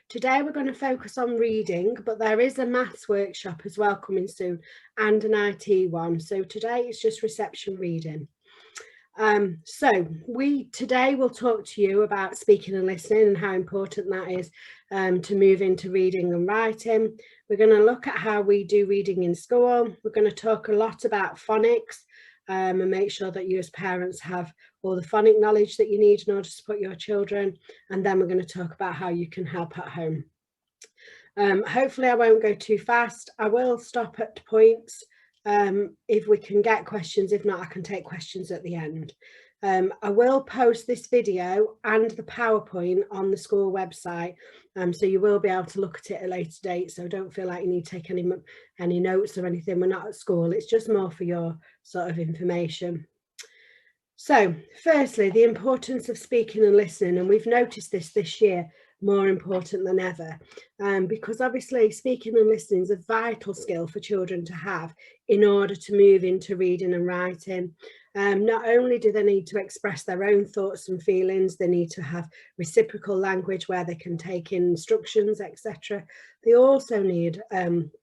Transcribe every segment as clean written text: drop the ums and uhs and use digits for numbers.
Today we're going to focus on reading, but there is a maths workshop as well coming soon and an IT one. So today it's just reception reading. Today we'll talk to you about speaking and listening and how important that is to move into reading and writing. We're going to look at how we do reading in school. We're going to talk a lot about phonics and make sure that you as parents have all the phonic knowledge that you need in order to support your children. And then we're going to talk about how you can help at home. Hopefully I won't go too fast. I will stop at points if we can get questions. If not, I can take questions at the end. I will post this video and the PowerPoint on the school website, so you will be able to look at it at a later date, so don't feel like you need to take any notes or anything. We're not at school, it's just more for your sort of information. So firstly, the importance of speaking and listening, and we've noticed this year more important than ever, because obviously speaking and listening is a vital skill for children to have in order to move into reading and writing. Not only do they need to express their own thoughts and feelings, they need to have reciprocal language where they can take in instructions, etc. They also need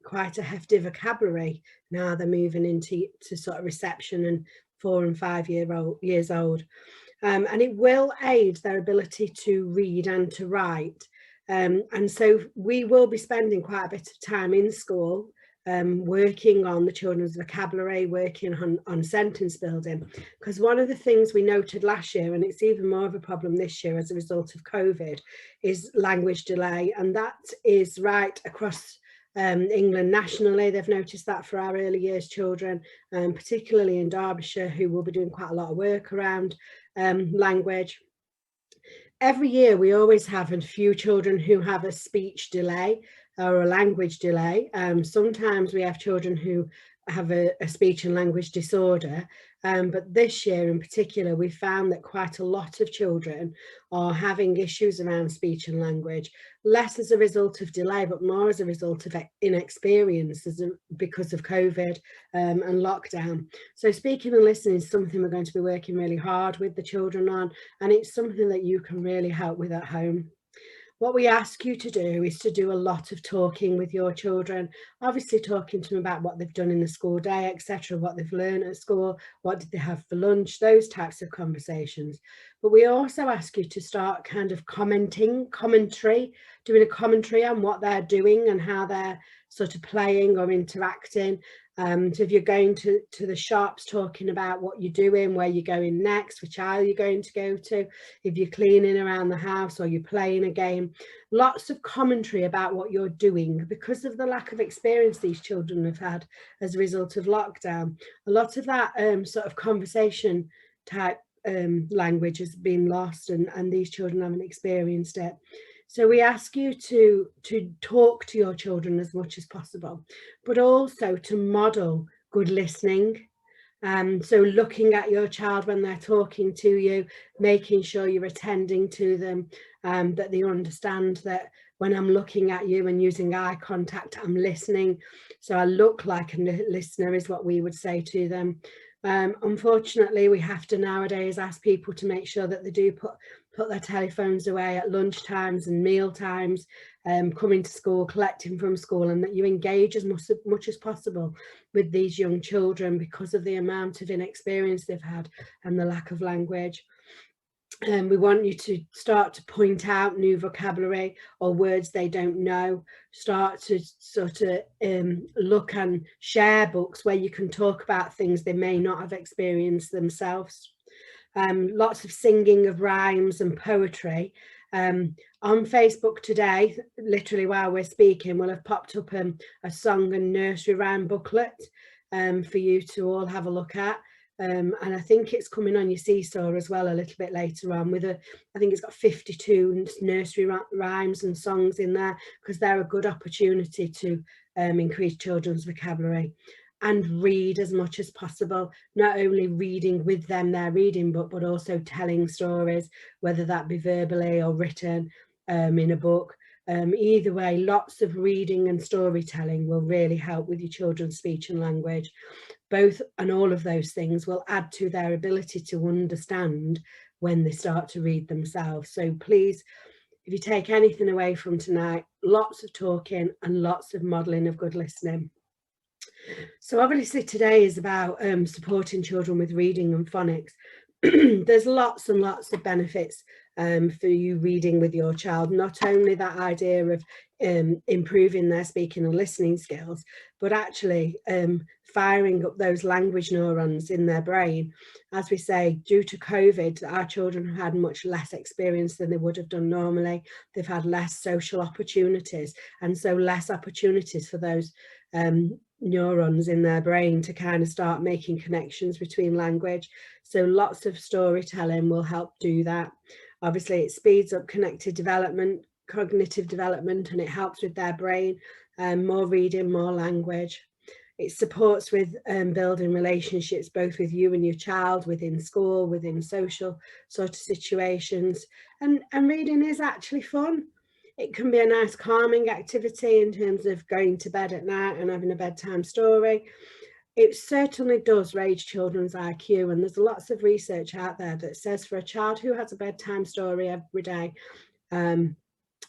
quite a hefty vocabulary now they're moving into sort of reception and 4 and 5 years old. And it will aid their ability to read and to write. And so we will be spending quite a bit of time in school working on the children's vocabulary, working on sentence building, because one of the things we noted last year, and it's even more of a problem this year as a result of COVID, is language delay. And that is right across England nationally. They've noticed that for our early years children, particularly in Derbyshire, who will be doing quite a lot of work around language. Every year we always have a few children who have a speech delay or a language delay. Sometimes we have children who have a speech and language disorder, but this year in particular we found that quite a lot of children are having issues around speech and language, less as a result of delay but more as a result of inexperience because of COVID and lockdown. So speaking and listening is something we're going to be working really hard with the children on, and it's something that you can really help with at home. What we ask you to do is to do a lot of talking with your children, obviously talking to them about what they've done in the school day, etc., what they've learned at school, what did they have for lunch, those types of conversations. But we also ask you to start kind of doing a commentary on what they're doing and how they're sort of playing or interacting. So if you're going to the shops, talking about what you're doing, where you're going next, which aisle you're going to go to, if you're cleaning around the house or you're playing a game, lots of commentary about what you're doing because of the lack of experience these children have had as a result of lockdown. A lot of that sort of conversation type language has been lost, and these children haven't experienced it. So we ask you to talk to your children as much as possible, but also to model good listening. So looking at your child when they're talking to you, making sure you're attending to them, that they understand that when I'm looking at you and using eye contact, I'm listening. So I look like a listener is what we would say to them. Unfortunately, we have to nowadays ask people to make sure that they do put their telephones away at lunch times and meal times, coming to school, collecting from school, and that you engage as much as possible with these young children because of the amount of inexperience they've had and the lack of language. We want you to start to point out new vocabulary or words they don't know. Start to sort of look and share books where you can talk about things they may not have experienced themselves. Lots of singing of rhymes and poetry. On Facebook today, literally while we're speaking, we'll have popped up a song and nursery rhyme booklet for you to all have a look at. And I think it's coming on your Seesaw as well a little bit later on I think it's got 52 nursery rhymes and songs in there, because they're a good opportunity to increase children's vocabulary. And read as much as possible, not only reading with them their reading book, but also telling stories, whether that be verbally or written in a book. Either way, lots of reading and storytelling will really help with your children's speech and language. Both and all of those things will add to their ability to understand when they start to read themselves. So please if you take anything away from tonight, lots of talking and lots of modelling of good listening. So obviously today is about supporting children with reading and phonics. There's lots and lots of benefits for you reading with your child, not only that idea of improving their speaking and listening skills, but actually firing up those language neurons in their brain. As we say, due to COVID, our children have had much less experience than they would have done normally. They've had less social opportunities, and so less opportunities for those neurons in their brain to kind of start making connections between language. So lots of storytelling will help do that. Obviously it speeds up cognitive development, and it helps with their brain, more reading, more language. It supports with building relationships both with you and your child, within school, within social sort of situations, and reading is actually fun. It can be a nice calming activity in terms of going to bed at night and having a bedtime story. It certainly does raise children's IQ, and there's lots of research out there that says for a child who has a bedtime story every day,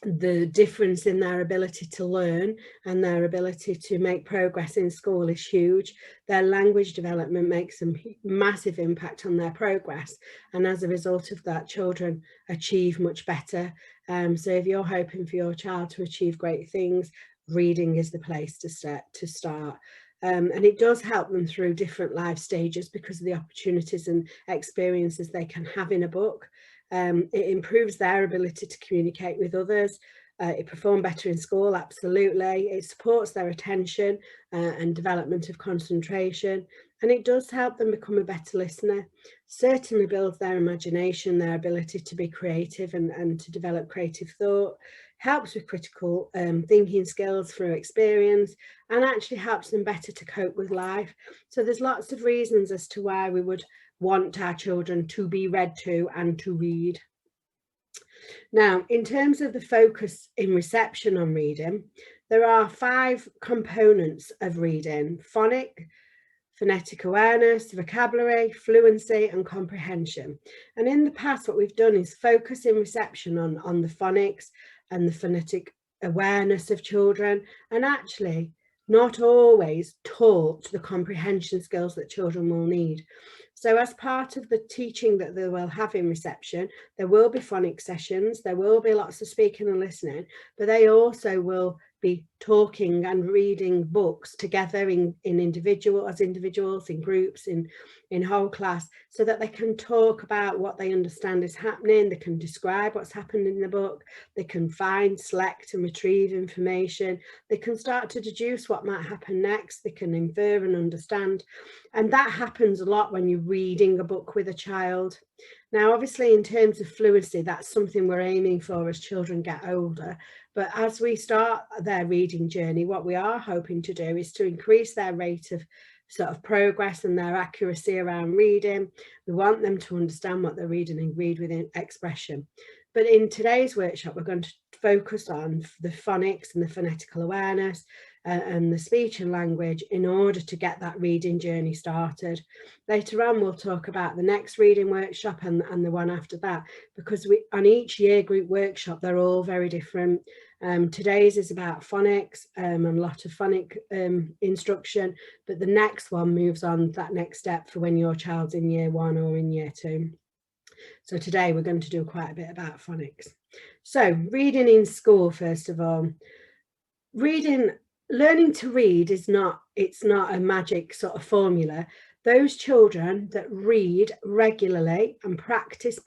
the difference in their ability to learn and their ability to make progress in school is huge. Their language development makes a massive impact on their progress, and as a result of that, children achieve much better. So if you're hoping for your child to achieve great things, reading is the place to start. And it does help them through different life stages because of the opportunities and experiences they can have in a book. It improves their ability to communicate with others. It perform better in school, absolutely. It supports their attention and development of concentration, and it does help them become a better listener. Certainly builds their imagination, their ability to be creative and to develop creative thought. Helps with critical thinking skills through experience, and actually helps them better to cope with life. So there's lots of reasons as to why we would want our children to be read to and to read. Now, in terms of the focus in reception on reading, there are 5 components of reading: phonetic awareness, vocabulary, fluency and comprehension. And in the past, what we've done is focus in reception on the phonics and the phonetic awareness of children, and actually not always taught the comprehension skills that children will need. So as part of the teaching that they will have in reception, there will be phonics sessions, there will be lots of speaking and listening, but they also will be talking and reading books together as individuals, in groups, in whole class, so that they can talk about what they understand is happening, they can describe what's happened in the book, they can find, select and retrieve information, they can start to deduce what might happen next, they can infer and understand. And that happens a lot when you're reading a book with a child. Now, obviously, in terms of fluency, that's something we're aiming for as children get older. But as we start their reading journey, what we are hoping to do is to increase their rate of sort of progress and their accuracy around reading. We want them to understand what they're reading and read with expression. But in today's workshop, we're going to focus on the phonics and the phonetical awareness and the speech and language in order to get that reading journey started. Later on, we'll talk about the next reading workshop and the one after that, because on each year group workshop, they're all very different. Today's is about phonics and a lot of phonic instruction, but the next one moves on that next step for when your child's in year 1 or in year 2. So today we're going to do quite a bit about phonics. So reading in school, first of all. Learning to read it's not a magic sort of formula. Those children that read regularly and practice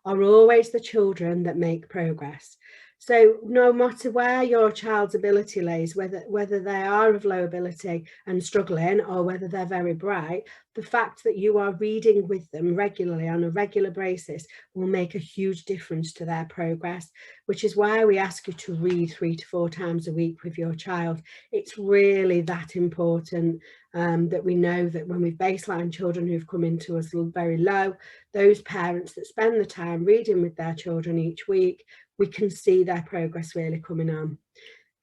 are always the children that make progress. So no matter where your child's ability lays, whether they are of low ability and struggling or whether they're very bright, the fact that you are reading with them regularly on a regular basis will make a huge difference to their progress, which is why we ask you to read 3 to 4 times a week with your child. It's really that important that we know that when we've baseline children who've come into us very low, those parents that spend the time reading with their children each week, we can see their progress really coming on.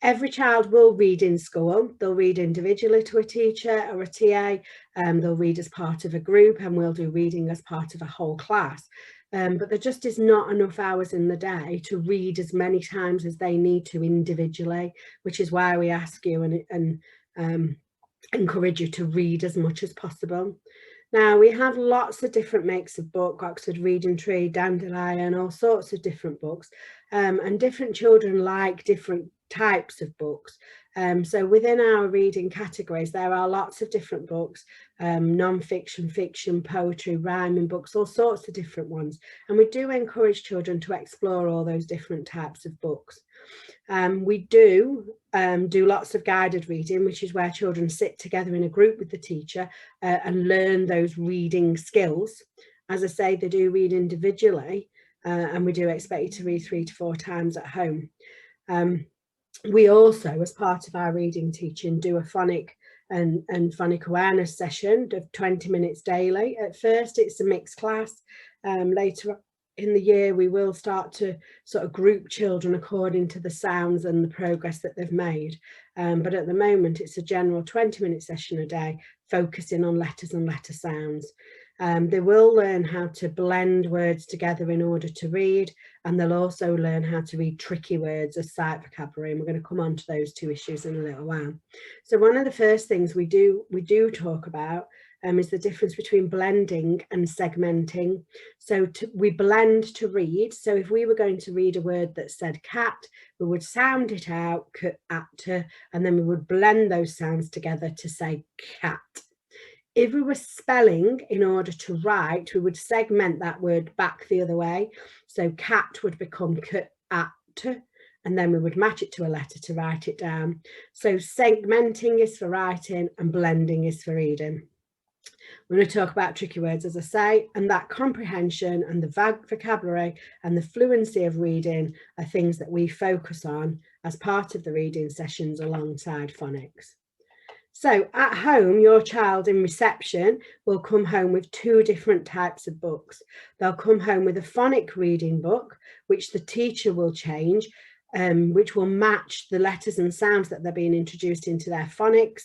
Every child will read in school. They'll read individually to a teacher or a TA, they'll read as part of a group, and we'll do reading as part of a whole class. But there just is not enough hours in the day to read as many times as they need to individually, which is why we ask you and encourage you to read as much as possible. Now, we have lots of different makes of book, Oxford Reading Tree, Dandelion, all sorts of different books, and different children like different types of books. So within our reading categories, there are lots of different books, non-fiction, fiction, poetry, rhyming books, all sorts of different ones. And we do encourage children to explore all those different types of books. We do lots of guided reading, which is where children sit together in a group with the teacher and learn those reading skills. As I say, they do read individually, and we do expect you to read 3 to 4 times at home. We also, as part of our reading teaching, do a phonic and phonic awareness session of 20 minutes daily. At first, it's a mixed class. Later in the year, we will start to sort of group children according to the sounds and the progress that they've made. But at the moment, it's a general 20-minute session a day, focusing on letters and letter sounds. They will learn how to blend words together in order to read, and they'll also learn how to read tricky words as sight vocabulary, and we're going to come on to those 2 issues in a little while. So one of the first things we do talk about is the difference between blending and segmenting. So we blend to read. So if we were going to read a word that said cat, we would sound it out, and then we would blend those sounds together to say cat. If we were spelling in order to write, we would segment that word back the other way. So cat would become k-at, and then we would match it to a letter to write it down. So segmenting is for writing and blending is for reading. We're going to talk about tricky words, as I say, and that comprehension and the vocabulary and the fluency of reading are things that we focus on as part of the reading sessions alongside phonics. So at home, your child in reception will come home with 2 different types of books. They'll come home with a phonic reading book, which the teacher will change, which will match the letters and sounds that they're being introduced into their phonics.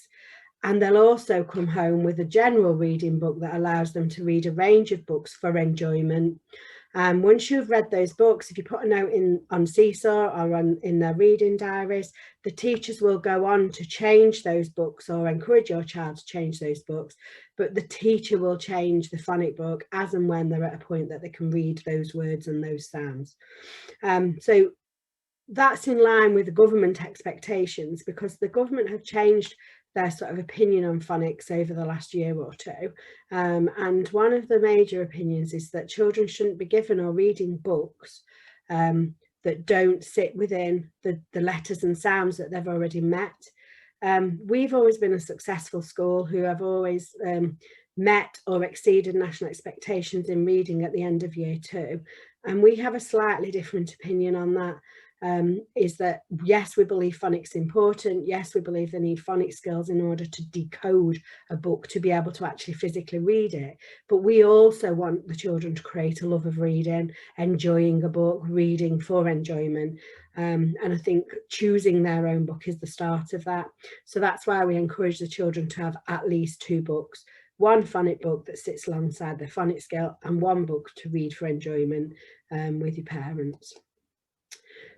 And they'll also come home with a general reading book that allows them to read a range of books for enjoyment. Once you've read those books, if you put a note on Seesaw or in their reading diaries, the teachers will go on to change those books or encourage your child to change those books, but the teacher will change the phonic book as and when they're at a point that they can read those words and those sounds. So that's in line with the government expectations, because the government have changed their sort of opinion on phonics over the last year or 2. And one of the major opinions is that children shouldn't be given or reading books that don't sit within the letters and sounds that they've already met. We've always been a successful school who have always met or exceeded national expectations in reading at the end of year 2. And we have a slightly different opinion on that. Is that yes, we believe phonics important, yes, we believe they need phonics skills in order to decode a book to be able to actually physically read it, but we also want the children to create a love of reading, enjoying a book, reading for enjoyment, and I think choosing their own book is the start of that. So that's why we encourage the children to have at least 2 books, 1 phonic book that sits alongside their phonics skill and 1 book to read for enjoyment with your parents.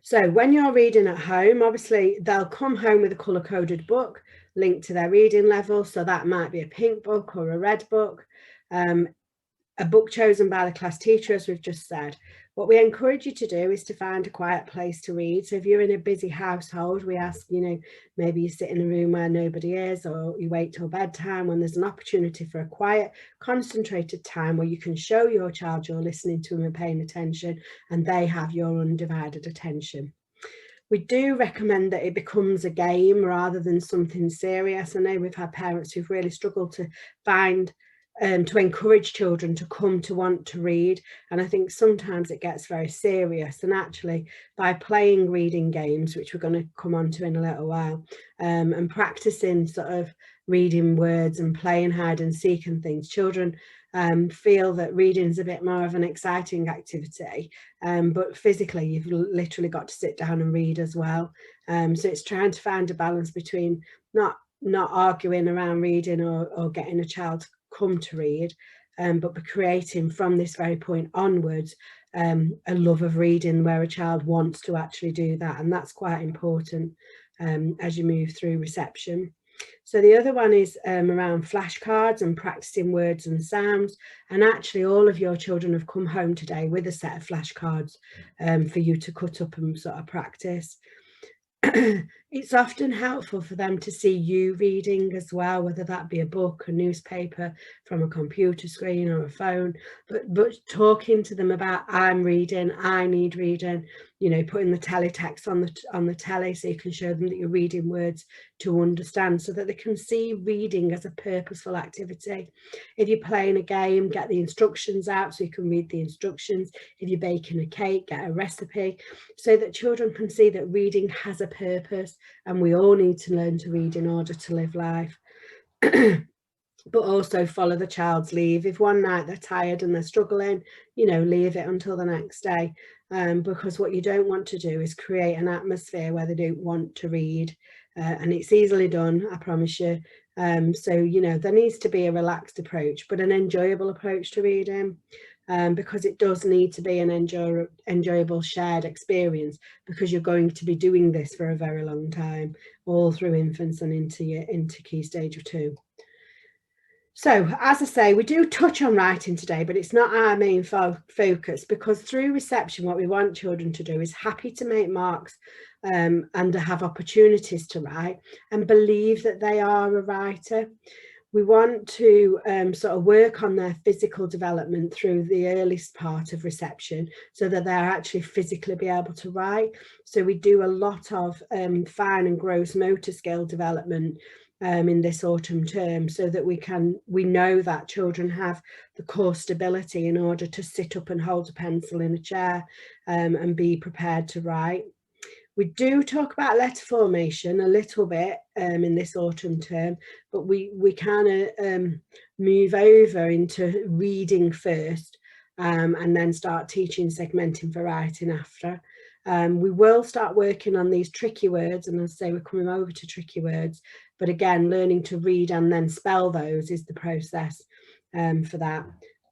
So when you're reading at home, obviously they'll come home with a colour-coded book linked to their reading level. So that might be a pink book or a red book, a book chosen by the class teacher, as we've just said. What we encourage you to do is to find a quiet place to read. So if you're in a busy household, we ask, maybe you sit in a room where nobody is, or you wait till bedtime when there's an opportunity for a quiet, concentrated time where you can show your child you're listening to them and paying attention, and they have your undivided attention. We do recommend that it becomes a game rather than something serious. I know we've had parents who've really struggled to find to encourage children to come to want to read, and I think sometimes it gets very serious, and actually by playing reading games, which we're going to come on to in a little while, and practicing sort of reading words and playing hide and seek and things, children feel that reading is a bit more of an exciting activity, but physically you've literally got to sit down and read as well. So it's trying to find a balance between not arguing around reading or getting a child to come to read, but creating from this very point onwards a love of reading where a child wants to actually do that, and that's quite important as you move through reception. So the other one is around flashcards and practicing words and sounds, and actually all of your children have come home today with a set of flashcards for you to cut up and sort of practice. It's often helpful for them to see you reading as well, whether that be a book, a newspaper, from a computer screen or a phone, but talking to them about, I'm reading, I need reading, you know, putting the teletext on the telly so you can show them that you're reading words to understand, so that they can see reading as a purposeful activity. If you're playing a game, get the instructions out so you can read the instructions. If you're baking a cake, get a recipe, so that children can see that reading has a purpose, and we all need to learn to read in order to live life. But also follow the child's leave. If one night they're tired and they're struggling, you know, leave it until the next day, because what you don't want to do is create an atmosphere where they don't want to read, and it's easily done, I promise you. So, you know, there needs to be a relaxed approach, but an enjoyable approach to reading, because it does need to be an enjoyable shared experience, because you're going to be doing this for a very long time, all through infants and into Key Stage 2. So, as I say, we do touch on writing today, but it's not our main focus, because through reception, what we want children to do is happy to make marks and to have opportunities to write and believe that they are a writer. We want to sort of work on their physical development through the earliest part of reception, so that they're actually physically be able to write. So we do a lot of fine and gross motor skill development in this autumn term, so that we know that children have the core stability in order to sit up and hold a pencil in a chair and be prepared to write. We do talk about letter formation a little bit in this autumn term, but we kind of move over into reading first and then start teaching segmenting for writing after. We will start working on these tricky words, and as I say, we're coming over to tricky words, but again, learning to read and then spell those is the process for that.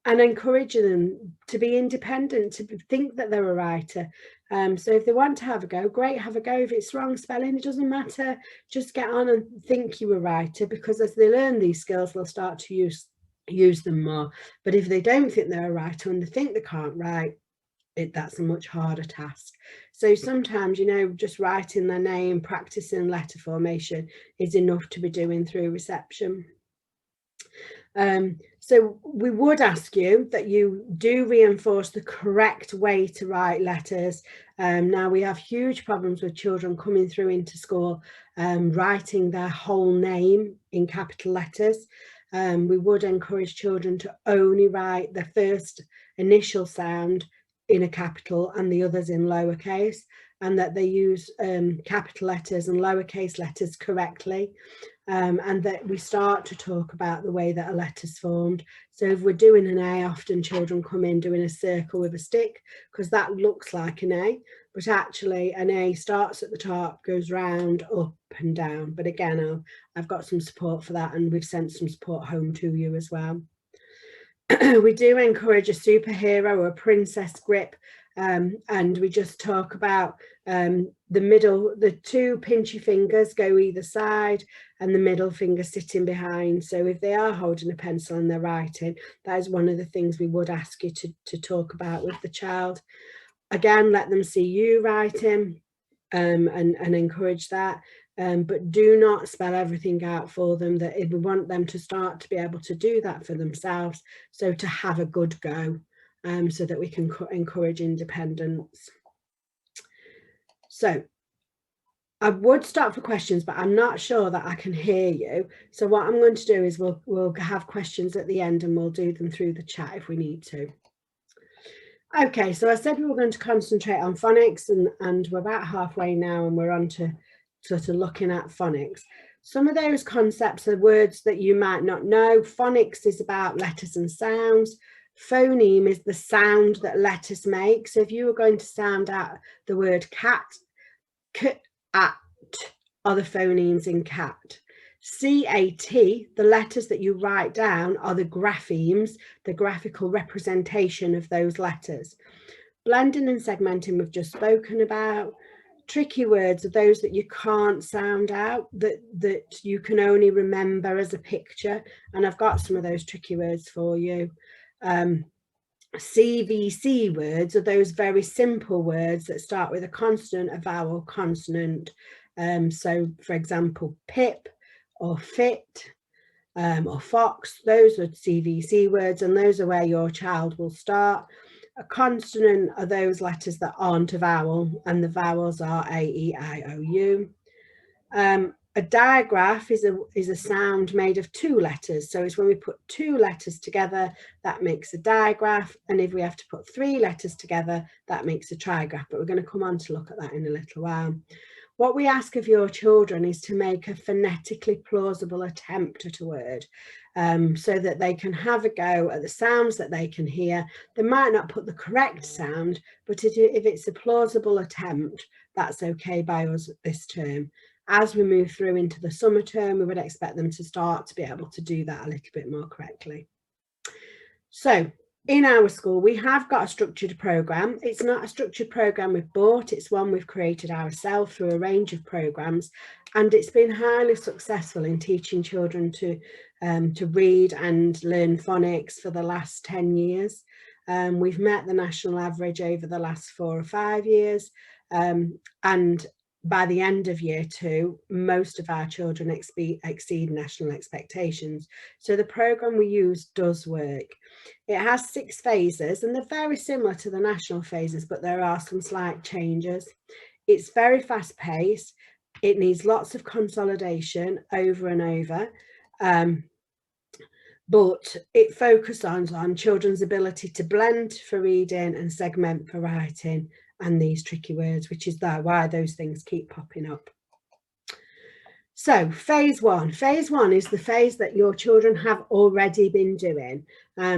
And encouraging them to be independent, to think that they're a writer. So if they want to have a go, great, have a go. If it's wrong spelling, it doesn't matter. Just get on and think you're a writer, because as they learn these skills, they'll start to use them more. But if they don't think they're a writer and they think they can't write, that's a much harder task. So sometimes, you know, just writing their name, practicing letter formation is enough to be doing through reception. So we would ask you that you do reinforce the correct way to write letters. Now we have huge problems with children coming through into school writing their whole name in capital letters. We would encourage children to only write the first initial sound in a capital and the others in lowercase, and that they use capital letters and lowercase letters correctly. And that we start to talk about the way that a letter's formed. So if we're doing an A, often children come in doing a circle with a stick, because that looks like an A, but actually an A starts at the top, goes round, up and down. But again, I've got some support for that, and we've sent some support home to you as well. We do encourage a superhero or a princess grip, and we just talk about the middle, the two pinchy fingers go either side and the middle finger sitting behind. So if they are holding a pencil and they're writing, that is one of the things we would ask you to talk about with the child. Again, let them see you writing and encourage that. But do not spell everything out for them. That we want them to start to be able to do that for themselves, so to have a good go, so that we can encourage independence. So I would stop for questions, but I'm not sure that I can hear you. So what I'm going to do is we'll have questions at the end, and we'll do them through the chat if we need to. Okay, so I said we were going to concentrate on phonics, and we're about halfway now, and we're on to sort of looking at phonics. Some of those concepts are words that you might not know. Phonics is about letters and sounds. Phoneme is the sound that letters make. So if you were going to sound out the word cat, k, at are the phonemes in cat. CAT, the letters that you write down, are the graphemes, the graphical representation of those letters. Blending and segmenting we've just spoken about. Tricky words are those that you can't sound out, that you can only remember as a picture. And I've got some of those tricky words for you. CVC words are those very simple words that start with a consonant, a vowel, consonant. So, for example, pip or fit or fox, those are CVC words, and those are where your child will start. A consonant are those letters that aren't a vowel, and the vowels are A, E, I, O, U. A digraph is a sound made of two letters. So it's when we put two letters together, that makes a digraph. And if we have to put three letters together, that makes a trigraph. But we're going to come on to look at that in a little while. What we ask of your children is to make a phonetically plausible attempt at a word, so that they can have a go at the sounds that they can hear. They might not put the correct sound, but if it's a plausible attempt, that's okay by us this term. As we move through into the summer term, we would expect them to start to be able to do that a little bit more correctly. So in our school, we have got a structured programme. It's not a structured programme we've bought, it's one we've created ourselves through a range of programmes, and it's been highly successful in teaching children to read and learn phonics for the last 10 years. We've met the national average over the last 4 or 5 years, and by the end of year 2, most of our children exceed national expectations. So the programme we use does work. It has 6 phases, and they're very similar to the national phases, but there are some slight changes. It's very fast paced. It needs lots of consolidation over and over. But it focuses on children's ability to blend for reading and segment for writing and these tricky words, which is why those things keep popping up. So phase 1. Phase 1 is the phase that your children have already been doing.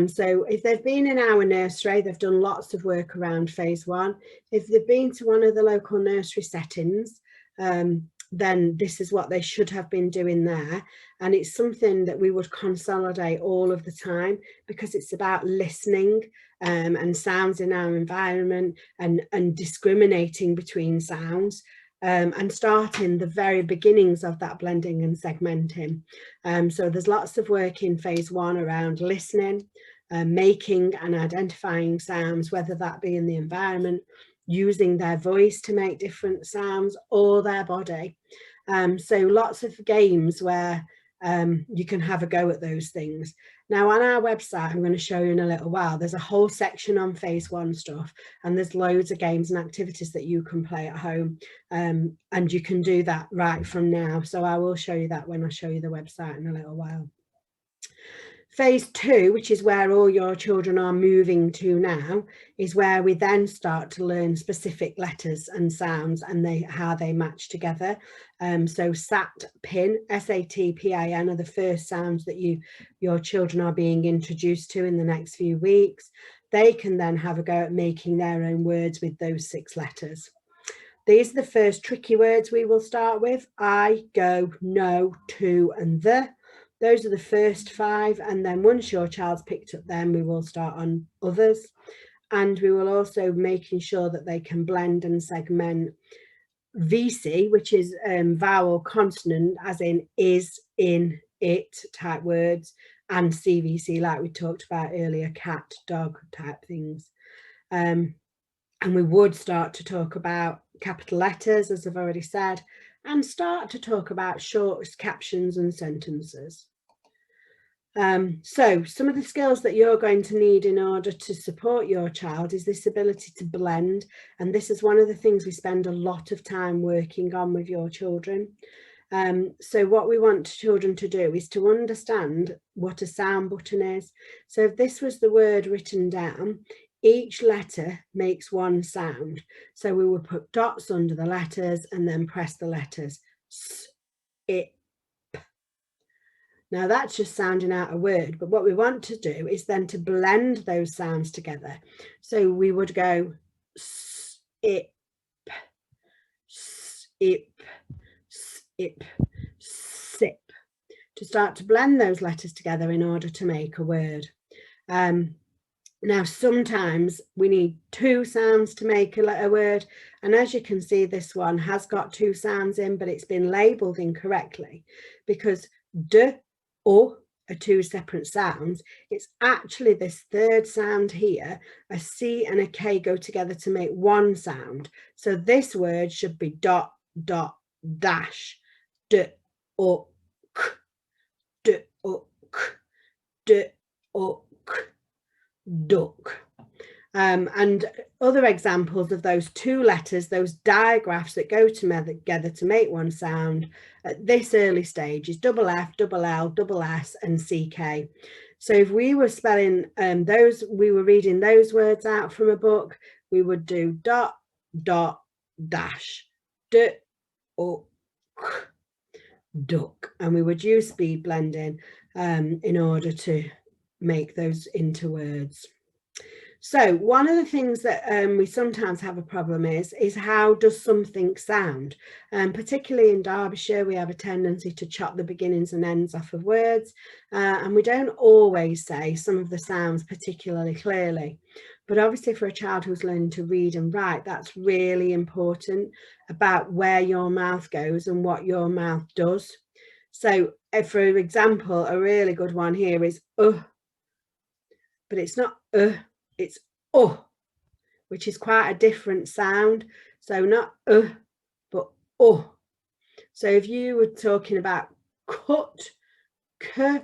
So if they've been in our nursery, they've done lots of work around phase 1. If they've been to one of the local nursery settings, then this is what they should have been doing there. And it's something that we would consolidate all of the time, because it's about listening and sounds in our environment, and discriminating between sounds, and starting the very beginnings of that blending and segmenting. So there's lots of work in phase 1 around listening, making and identifying sounds, whether that be in the environment, using their voice to make different sounds, or their body. So lots of games where you can have a go at those things. Now on our website, I'm going to show you in a little while, there's a whole section on phase 1 stuff, and there's loads of games and activities that you can play at home, and you can do that right from now. So I will show you that when I show you the website in a little while. Phase 2, which is where all your children are moving to now, is where we then start to learn specific letters and sounds and how they match together. So SAT, PIN, SAT, PIN are the first sounds that your children are being introduced to in the next few weeks. They can then have a go at making their own words with those 6 letters. These are the first tricky words we will start with: I, go, no, to, and the. Those are the first 5, and then once your child's picked up them, we will start on others, and we will also making sure that they can blend and segment VC, which is vowel consonant, as in is, in, it type words, and CVC, like we talked about earlier, cat, dog type things. And we would start to talk about capital letters, as I've already said, and start to talk about short captions and sentences. So some of the skills that you're going to need in order to support your child is this ability to blend, and this is one of the things we spend a lot of time working on with your children. So what we want children to do is to understand what a sound button is. So if this was the word written down, each letter makes one sound. So we will put dots under the letters and then press the letters. S, it, Now that's just sounding out a word, but what we want to do is then to blend those sounds together. So we would go sip, sip, sip, sip, to start to blend those letters together in order to make a word. Now, sometimes we need two sounds to make a word. And as you can see, this one has got two sounds in, but it's been labelled incorrectly because d, o are two separate sounds. It's actually this third sound here, a C and a K go together to make one sound. So this word should be dot, dot, dash, d, o, k, d, o, k, d, o, k. Duck. And other examples of those two letters, those digraphs that go together to make one sound at this early stage is double F, double L, double S and CK. So if we were spelling we were reading those words out from a book, we would do dot, dot, dash, d, o, k, duck. And we would use speed blending in order to make those into words. So one of the things that we sometimes have a problem is how does something sound? Particularly in Derbyshire, we have a tendency to chop the beginnings and ends off of words, and we don't always say some of the sounds particularly clearly. But obviously for a child who's learning to read and write, that's really important about where your mouth goes and what your mouth does. So for example, a really good one here is but it's not it's which is quite a different sound. So not but so if you were talking about cut, k,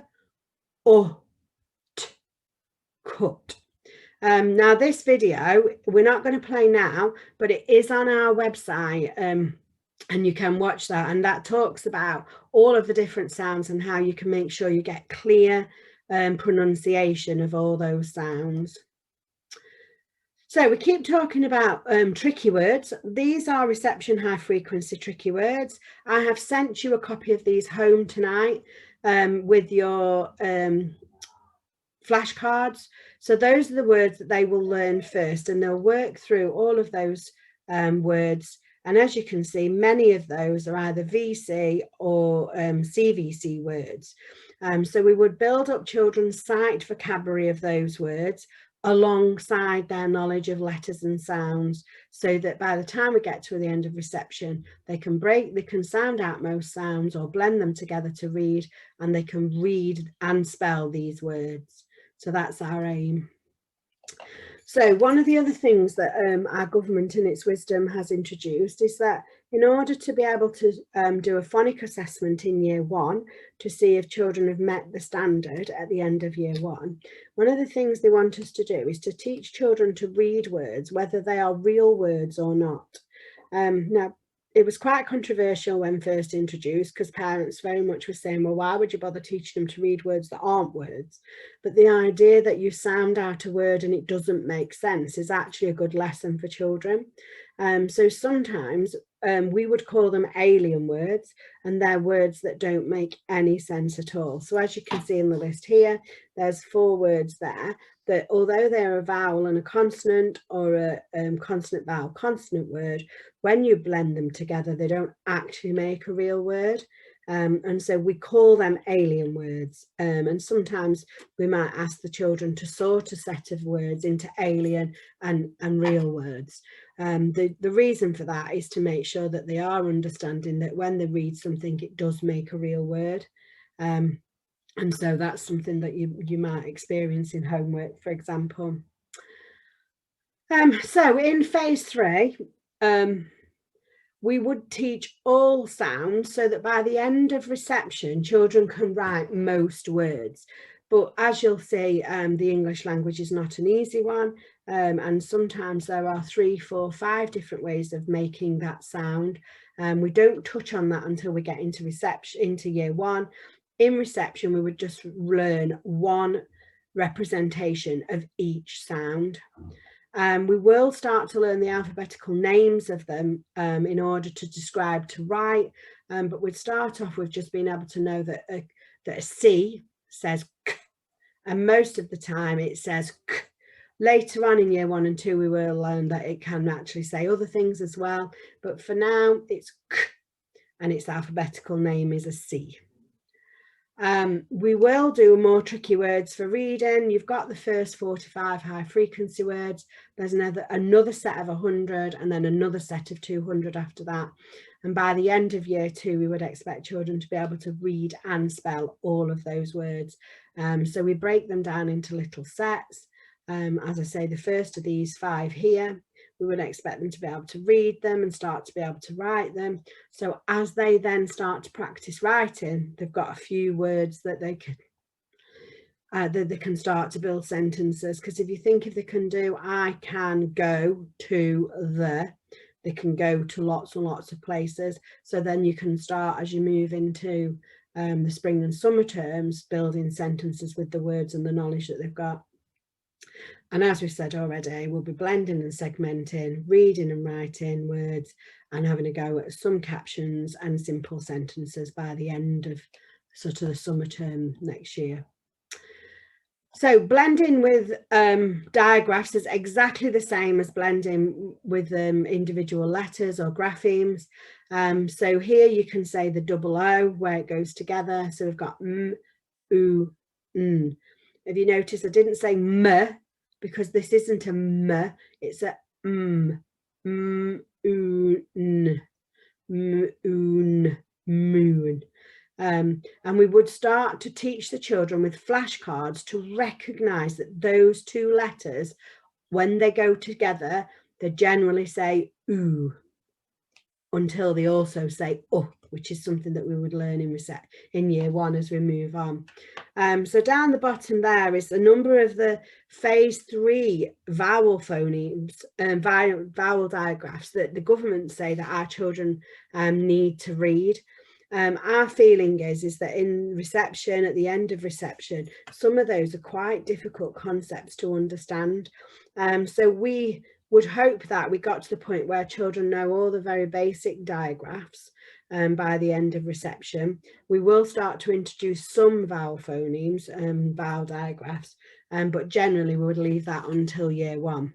t, cut. Now this video we're not going to play now, but it is on our website, and you can watch that, and that talks about all of the different sounds and how you can make sure you get clear pronunciation of all those sounds. So we keep talking about tricky words. These are reception high frequency tricky words. I have sent you a copy of these home tonight with your flashcards. So those are the words that they will learn first, and they'll work through all of those words. And as you can see, many of those are either VC or CVC words. So we would build up children's sight vocabulary of those words alongside their knowledge of letters and sounds, so that by the time we get to the end of reception, they can sound out most sounds or blend them together to read, and they can read and spell these words. So that's our aim. So one of the other things that our government in its wisdom has introduced is that in order to be able to do a phonic assessment in year 1 to see if children have met the standard at the end of year 1, one of the things they want us to do is to teach children to read words, whether they are real words or not. Now, it was quite controversial when first introduced, because parents very much were saying, well, why would you bother teaching them to read words that aren't words? But the idea that you sound out a word and it doesn't make sense is actually a good lesson for children. So sometimes we would call them alien words, and they're words that don't make any sense at all. So as you can see in the list here, there's 4 words there that, although they're a vowel and a consonant, or a consonant vowel consonant word, when you blend them together, they don't actually make a real word. And so we call them alien words. And sometimes we might ask the children to sort a set of words into alien and real words. The reason for that is to make sure that they are understanding that when they read something, it does make a real word. And so that's something that you might experience in homework, for example. So in phase 3, we would teach all sounds so that by the end of reception, children can write most words. But as you'll see, the English language is not an easy one. And sometimes there are 3, 4, 5 different ways of making that sound. We don't touch on that until we get into reception, into year 1. In reception, we would just learn one representation of each sound. We will start to learn the alphabetical names of them in order to describe to write, but we'd start off with just being able to know that that a C says K, and most of the time it says K. Later on in year 1 and 2, we will learn that it can actually say other things as well. But for now, it's K, and its alphabetical name is a C. We will do more tricky words for reading. You've got the first 45 high frequency words. There's another set of 100 and then another set of 200 after that. And by the end of year 2, we would expect children to be able to read and spell all of those words. So we break them down into little sets. As I say, the first of these 5 here, we would expect them to be able to read them and start to be able to write them. So as they then start to practice writing, they've got a few words that they can start to build sentences. Because if you think if they can do I can go to they can go to lots and lots of places. So then you can start, as you move into the spring and summer terms, building sentences with the words and the knowledge that they've got. And as we said already, we'll be blending and segmenting, reading and writing words, and having a go at some captions and simple sentences by the end of sort of the summer term next year. So blending with digraphs is exactly the same as blending with individual letters or graphemes. So here you can say the double O where it goes together. So we've got m, oo, n. If you notice, I didn't say m, because this isn't a m, it's a m, m, oo, n, m, oon, moon. And we would start to teach the children with flashcards to recognise that those 2 letters, when they go together, they generally say oo, until they also say which is something that we would learn in year 1 as we move on. So down the bottom there is a number of the phase 3 vowel phonemes and vowel digraphs that the government say that our children need to read. Our feeling is that in reception, at the end of reception, some of those are quite difficult concepts to understand. So we would hope that we got to the point where children know all the very basic digraphs by the end of reception. We will start to introduce some vowel phonemes and vowel digraphs, but generally we would leave that until year 1.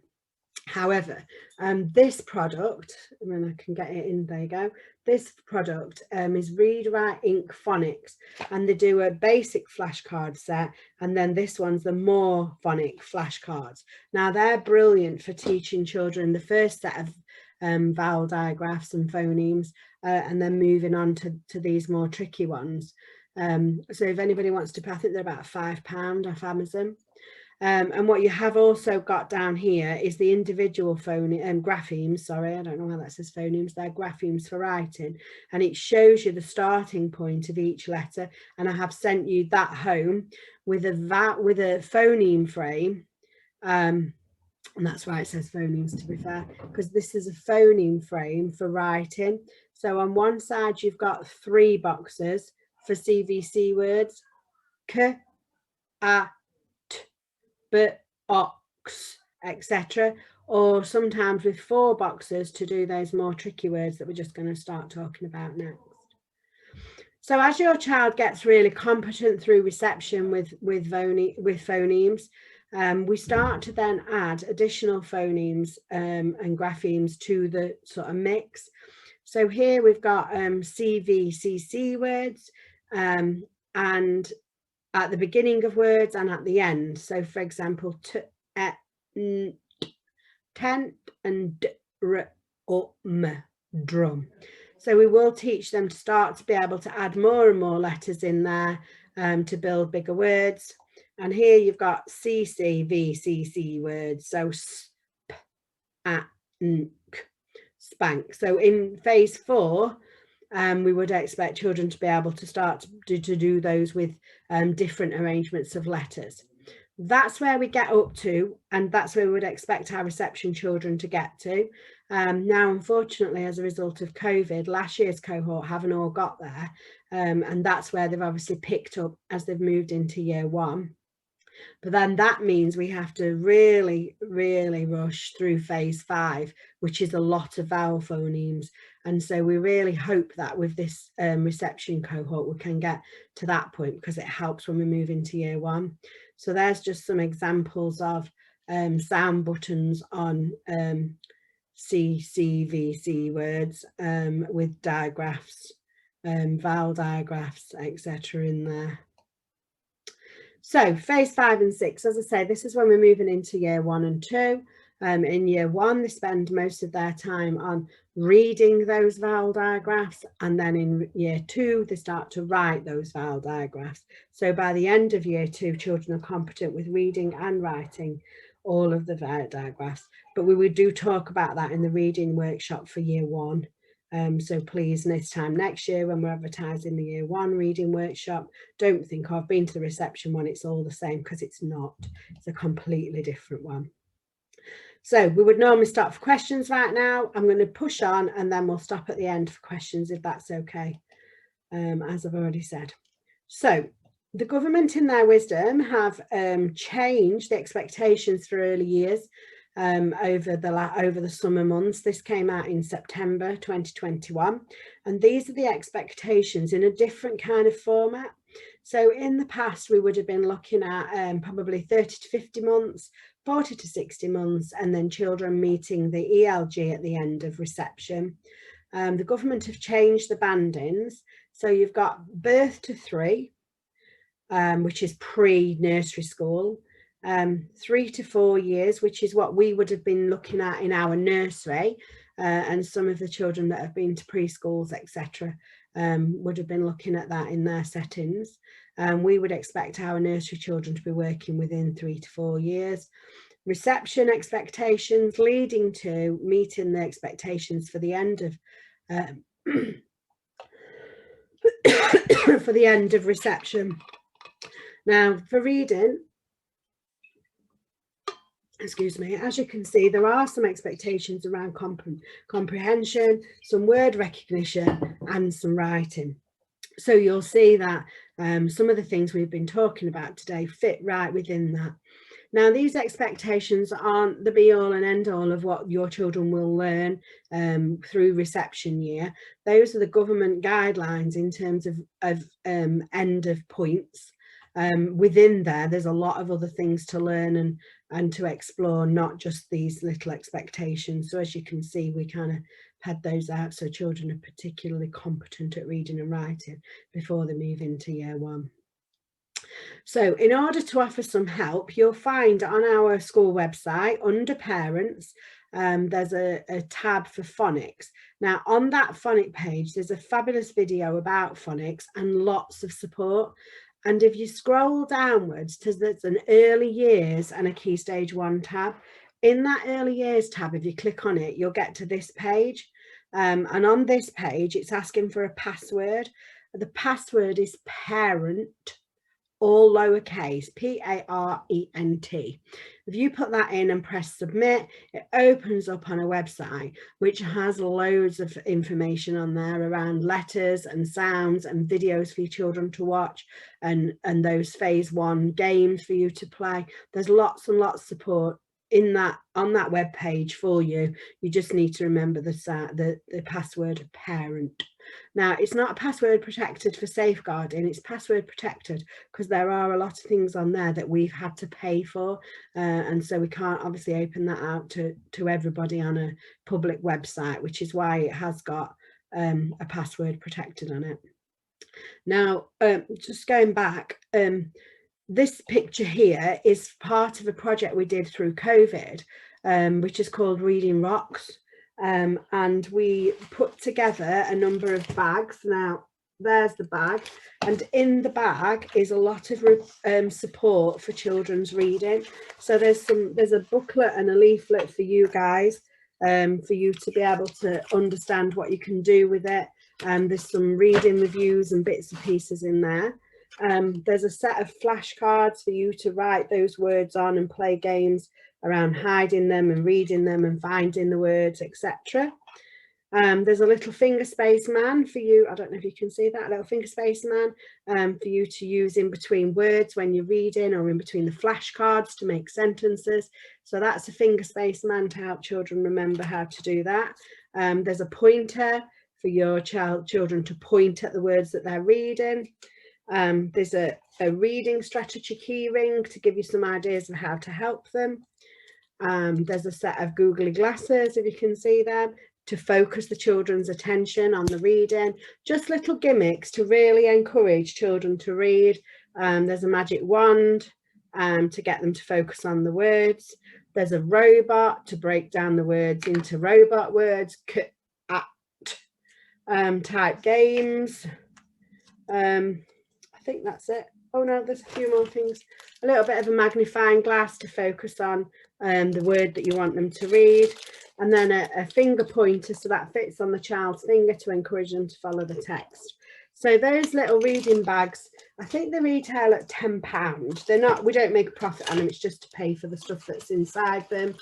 However, this product, when I can get it in, there you go. This product is Read, Write, Ink Phonics, and they do a basic flashcard set, and then this one's the more phonic flashcards. Now they're brilliant for teaching children the first set of vowel digraphs and phonemes, and then moving on to these more tricky ones. So if anybody wants to, I think they're about £5 off Amazon. And what you have also got down here is the individual graphemes, sorry, I don't know why that says phonemes, they're graphemes for writing, and it shows you the starting point of each letter, and I have sent you that home with a phoneme frame, and that's why it says phonemes, to be fair, because this is a phoneme frame for writing. So on one side you've got 3 boxes for CVC words, k, a, but, ox, etc. Or sometimes with 4 boxes to do those more tricky words that we're just going to start talking about next. So as your child gets really competent through reception with phonemes, we start to then add additional phonemes and graphemes to the sort of mix. So here we've got CVCC words, and at the beginning of words and at the end. So for example, tent and drum. So we will teach them to start to be able to add more and more letters in there to build bigger words. And here you've got CCVCC words, so sp, at, spank. So in phase 4, we would expect children to be able to start to do those with different arrangements of letters. That's where we get up to, and that's where we would expect our reception children to get to. Now, unfortunately, as a result of COVID, last year's cohort haven't all got there, and that's where they've obviously picked up as they've moved into year 1. But then that means we have to really, really rush through phase 5, which is a lot of vowel phonemes And so we really hope that with this reception cohort, we can get to that point, because it helps when we move into year 1. So there's just some examples of sound buttons on CVC words with digraphs, vowel digraphs, etc. in there. So phase 5 and 6, as I say, this is when we're moving into year 1 and 2. In year 1, they spend most of their time on reading those vowel digraphs, and then in year 2, they start to write those vowel digraphs. So by the end of year 2, children are competent with reading and writing all of the vowel digraphs. But we do talk about that in the reading workshop for year 1. So please, this time next year, when we're advertising the year 1 reading workshop, don't think, oh, I've been to the reception one, it's all the same, because it's not. It's a completely different one. So we would normally stop for questions right now. I'm going to push on, and then we'll stop at the end for questions, if that's okay, as I've already said. So the government, in their wisdom, have changed the expectations for early years over the summer months. This came out in September 2021, and these are the expectations in a different kind of format. So in the past, we would have been looking at probably 30 to 50 months, 40 to 60 months, and then children meeting the ELG at the end of reception. The government have changed the bandings. So you've got birth to 3, which is pre-nursery school, 3 to 4 years, which is what we would have been looking at in our nursery, and some of the children that have been to preschools, etc., would have been looking at that in their settings. We would expect our nursery children to be working within 3 to 4 years. Reception expectations leading to meeting the expectations for the end of for the end of reception. Now, for reading, excuse me, as you can see, there are some expectations around comprehension, some word recognition, and some writing. So you'll see that some of the things we've been talking about today fit right within that. Now, these expectations aren't the be-all and end-all of what your children will learn through reception year. Those are the government guidelines in terms of end of points. Within there's a lot of other things to learn and to explore, not just these little expectations. So as you can see, we kind of had those out so children are particularly competent at reading and writing before they move into year 1. So in order to offer some help, you'll find on our school website under parents, there's a tab for phonics. Now on that phonic page, there's a fabulous video about phonics and lots of support. And if you scroll downwards, there's an early years and a key stage 1 tab. In that early years tab, if you click on it, you'll get to this page. And on this page, it's asking for a password. The password is parent, all lowercase, P-A-R-E-N-T. If you put that in and press submit, it opens up on a website which has loads of information on there around letters and sounds and videos for your children to watch, and those phase 1 games for you to play. There's lots and lots of support in that on that web page for you. You just need to remember the password parent. Now, it's not a password protected for safeguarding, it's password protected because there are a lot of things on there that we've had to pay for, and so we can't obviously open that out to everybody on a public website, which is why it has got a password protected on it. Now, just going back, this picture here is part of a project we did through COVID, which is called Reading Rocks. And we put together a number of bags. Now there's the bag, and in the bag is a lot of support for children's reading. So there's a booklet and a leaflet for you guys, for you to be able to understand what you can do with it. There's some reading reviews and bits and pieces in there. There's a set of flashcards for you to write those words on and play games around hiding them and reading them and finding the words, etc. There's a little finger space man for you. I don't know if you can see that, a little finger space man for you to use in between words when you're reading, or in between the flashcards to make sentences. So that's a finger space man to help children remember how to do that. There's a pointer for your children to point at the words that they're reading. There's a reading strategy key ring to give you some ideas of how to help them. There's a set of googly glasses, if you can see them, to focus the children's attention on the reading. Just little gimmicks to really encourage children to read. There's a magic wand to get them to focus on the words. There's a robot to break down the words into robot words, type games. I think that's it. Oh no, there's a few more things. A little bit of a magnifying glass to focus on the word that you want them to read, and then a finger pointer so that fits on the child's finger to encourage them to follow the text. So those little reading bags, I think they retail at £10. They're not, we don't make a profit on them, it's just to pay for the stuff that's inside them.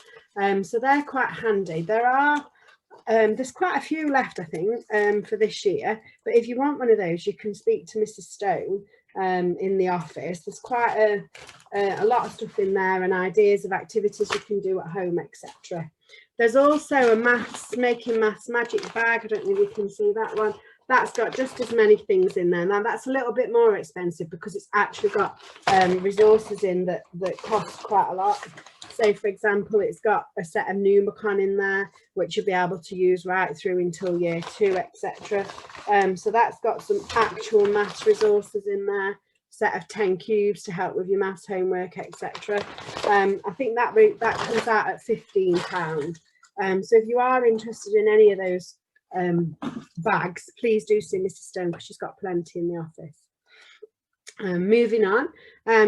So they're quite handy. There's quite a few left, I think, for this year, but if you want one of those, you can speak to Mrs. Stone in the office. There's quite a lot of stuff in there, and ideas of activities you can do at home, etc. There's also a making maths magic bag. I don't know if you can see that one. That's got just as many things in there. Now that's a little bit more expensive because it's actually got resources in that cost quite a lot. So for example, it's got a set of Numicon in there, which you'll be able to use right through until year 2, etc. So that's got some actual maths resources in there, set of 10 cubes to help with your maths homework, etc. I think that comes out at £15. So if you are interested in any of those bags, please do see Mrs. Stone because she's got plenty in the office. Moving on,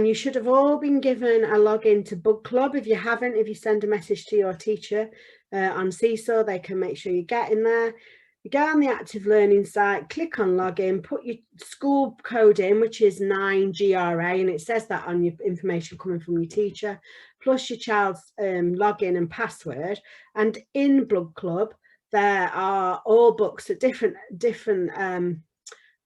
you should have all been given a login to Book Club. If you haven't, if you send a message to your teacher on Seesaw, they can make sure you get in there. You go on the Active Learning site, click on login, put your school code in, which is 9GRA, and it says that on your information coming from your teacher, plus your child's login and password. And in Book Club, there are all books at different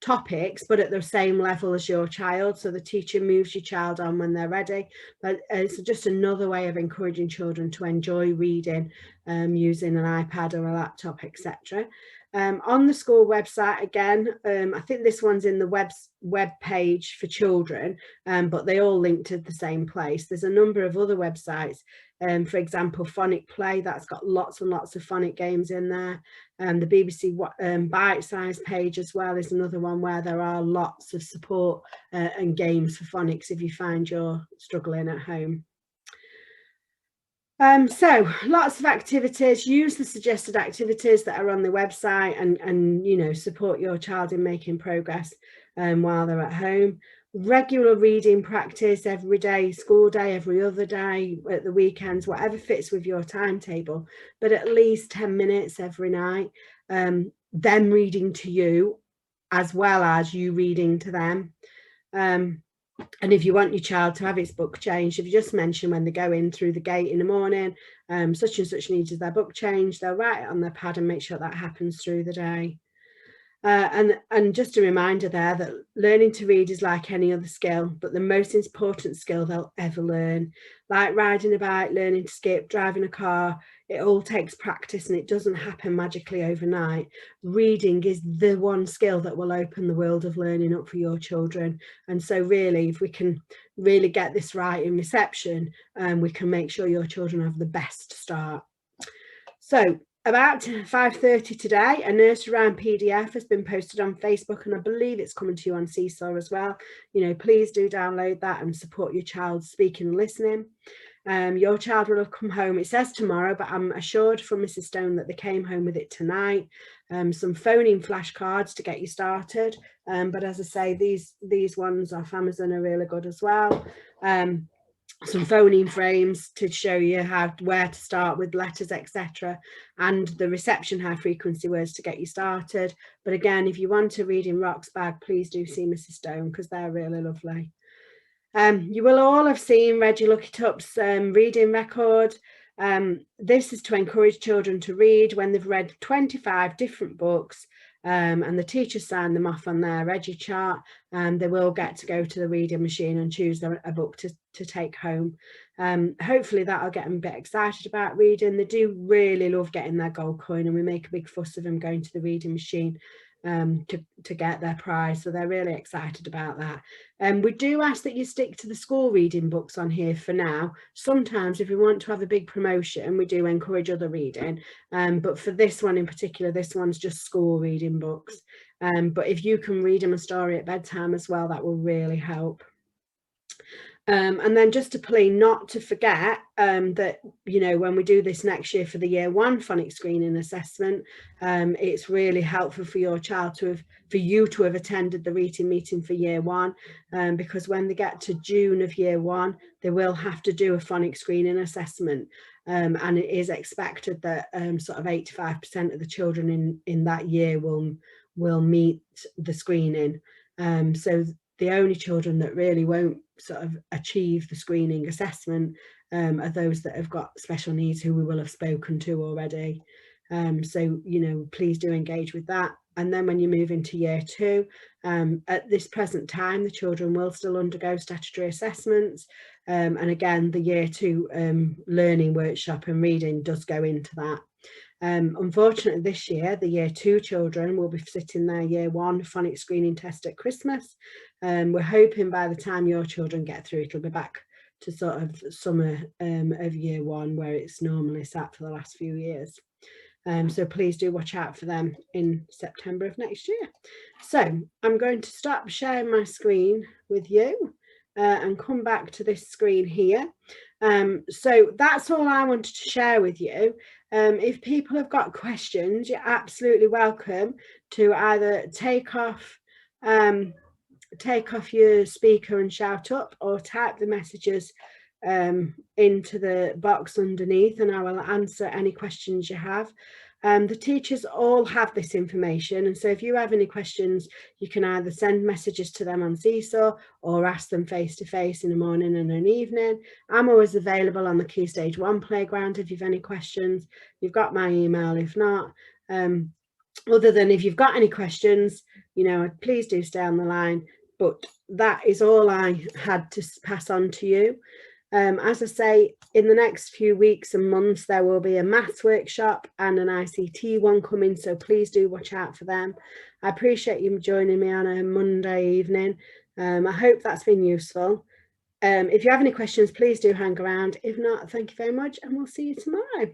topics, but at the same level as your child, so the teacher moves your child on when they're ready. But it's just another way of encouraging children to enjoy reading using an iPad or a laptop, etc. On the school website, again, I think this one's in the web page for children, but they all link to the same place. There's a number of other websites, for example, Phonic Play, that's got lots and lots of phonic games in there. The BBC Bite Size page as well is another one where there are lots of support and games for phonics if you find you're struggling at home. So lots of activities. Use the suggested activities that are on the website and you know, support your child in making progress while they're at home. Regular reading practice every day, school day, every other day, at the weekends, whatever fits with your timetable, but at least 10 minutes every night. Them reading to you as well as you reading to them. And if you want your child to have its book changed, if you just mention when they go in through the gate in the morning, such and such needs their book changed, they'll write it on their pad and make sure that happens through the day. And just a reminder there that learning to read is like any other skill, but the most important skill they'll ever learn. Like riding a bike, learning to skip, driving a car, it all takes practice and it doesn't happen magically overnight. Reading is the one skill that will open the world of learning up for your children. And so really, if we can really get this right in reception, we can make sure your children have the best start. So about 5:30 today, a nursery rhyme PDF has been posted on Facebook, and I believe it's coming to you on Seesaw as well. You know, please do download that and support your child's speaking and listening. Your child will have come home, it says tomorrow, but I'm assured from Mrs. Stone that they came home with it tonight. Some phoning flashcards to get you started. But as I say, these ones off Amazon are really good as well. Some phoneme frames to show you where to start with letters, etc., and the reception high frequency words to get you started. But again, if you want a Reading Rocks bag, please do see Mrs. Stone because they're really lovely. You will all have seen Reggie Look It Up's reading record. This is to encourage children to read when they've read 25 different books, and the teachers sign them off on their Regi chart, and they will get to go to the reading machine and choose a book to take home. Hopefully that'll get them a bit excited about reading. They do really love getting their gold coin, and we make a big fuss of them going to the reading machine to get their prize, so they're really excited about that. We do ask that you stick to the school reading books on here for now. Sometimes if we want to have a big promotion, we do encourage other reading, but for this one in particular, this one's just school reading books. But if you can read them a story at bedtime as well, that will really help. And then just a plea not to forget that, you know, when we do this next year for the Year 1 phonics screening assessment, it's really helpful for your child for you to have attended the reading meeting for Year 1, because when they get to June of Year 1, they will have to do a phonics screening assessment, and it is expected that sort of 85% of the children in that year will meet the screening. So the only children that really won't sort of achieve the screening assessment are those that have got special needs, who we will have spoken to already. So, you know, please do engage with that. And then when you move into Year 2, at this present time, the children will still undergo statutory assessments. And again, the Year 2 learning workshop and reading does go into that. Unfortunately, this year, the Year 2 children will be sitting their Year 1 phonics screening test at Christmas. We're hoping by the time your children get through, it'll be back to sort of summer of Year 1, where it's normally sat for the last few years. So please do watch out for them in September of next year. So I'm going to stop sharing my screen with you and come back to this screen here. So that's all I wanted to share with you. If people have got questions, you're absolutely welcome to either take off your speaker and shout up, or type the messages into the box underneath, and I will answer any questions you have. The teachers all have this information, and so if you have any questions, you can either send messages to them on Seesaw or ask them face to face in the morning and an evening. I'm always available on the Key Stage 1 playground if you've any questions. You've got my email if not. Other than if you've got any questions, you know, please do stay on the line. But that is all I had to pass on to you. As I say, in the next few weeks and months, there will be a maths workshop and an ICT one coming, so please do watch out for them. I appreciate you joining me on a Monday evening. I hope that's been useful. If you have any questions, please do hang around. If not, thank you very much, and we'll see you tomorrow.